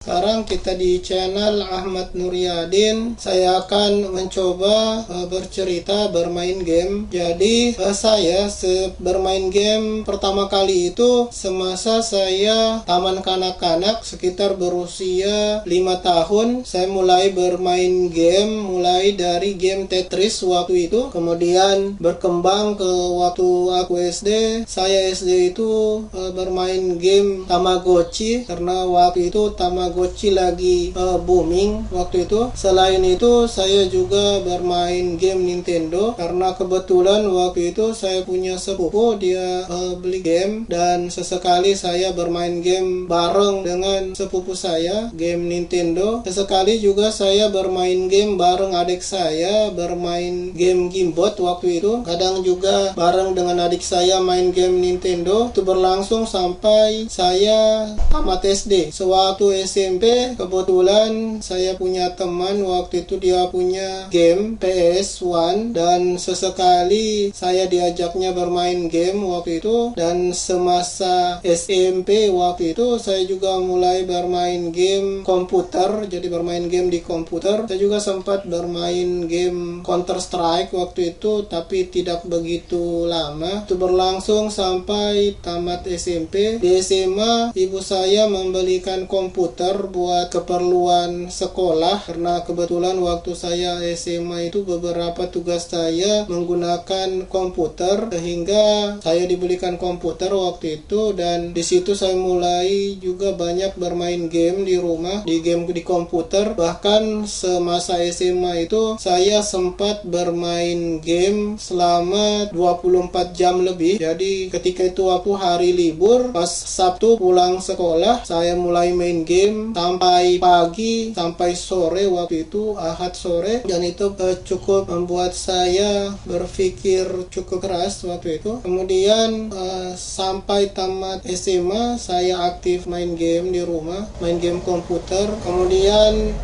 Sekarang kita di channel Ahmad Nuryadin. Saya akan mencoba bercerita bermain game. Jadi saya bermain game pertama kali itu semasa saya taman kanak-kanak, sekitar berusia 5 tahun. Saya mulai bermain game, mulai dari game Tetris waktu itu. Kemudian berkembang ke waktu aku SD. Saya SD itu bermain game Tamagotchi, karena waktu itu Tamagotchi lagi booming waktu itu. Selain itu saya juga bermain game Nintendo, karena kebetulan waktu itu saya punya sepupu, dia beli game, dan sesekali saya bermain game bareng dengan sepupu saya, game Nintendo. Sesekali juga saya bermain game bareng adik saya, bermain game Gamebot waktu itu. Kadang juga bareng dengan adik saya main game Nintendo. Itu berlangsung sampai saya tamat SD. Sewaktu SMP kebetulan saya punya teman, waktu itu dia punya game PS1, dan sesekali saya diajaknya bermain game waktu itu. Dan semasa SMP waktu itu saya juga mulai bermain game komputer, jadi bermain game di komputer. Saya juga sempat bermain game Counter Strike waktu itu, tapi tidak begitu lama. Itu berlangsung sampai tamat SMP. Di SMA ibu saya membelikan komputer buat keperluan sekolah, karena kebetulan waktu saya SMA itu beberapa tugas saya menggunakan komputer, sehingga saya dibelikan komputer waktu itu. Dan di situ saya mulai juga banyak bermain game di rumah, di komputer. Bahkan semasa SMA itu saya sempat bermain game selama 24 jam lebih. Jadi ketika itu waktu hari libur, pas Sabtu pulang sekolah, saya mulai main game sampai pagi, sampai sore waktu itu, Ahad sore. Dan itu cukup membuat saya berpikir cukup keras waktu itu. Kemudian sampai tamat SMA saya aktif main game di rumah, main game komputer. Kemudian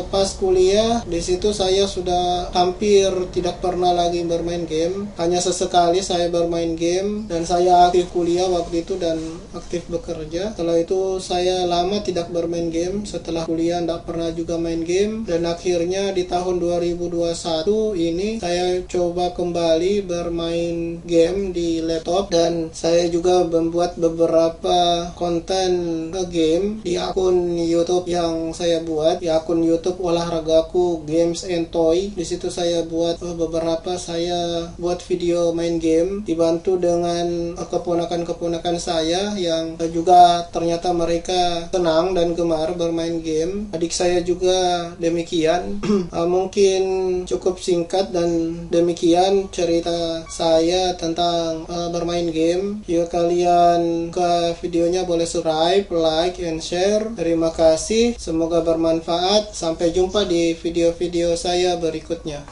pas kuliah, di situ saya sudah hampir tidak pernah lagi bermain game, hanya sesekali saya bermain game. Dan saya aktif kuliah waktu itu dan aktif bekerja. Setelah itu saya lama tidak bermain game. Setelah kuliah tidak pernah juga main game. Dan akhirnya di tahun 2021 ini saya coba kembali bermain game di laptop, dan saya juga membuat beberapa konten game di akun YouTube yang saya buat, di akun YouTube olahragaku Games and Toy. Di situ saya buat saya buat video main game, dibantu dengan keponakan-keponakan saya yang juga ternyata mereka senang dan gemar bermain game. Adik saya juga demikian. Mungkin cukup singkat dan demikian cerita saya tentang bermain game. Jika kalian suka videonya, boleh subscribe, like, and share. Terima kasih, semoga bermanfaat. Sampai jumpa di video-video saya berikutnya.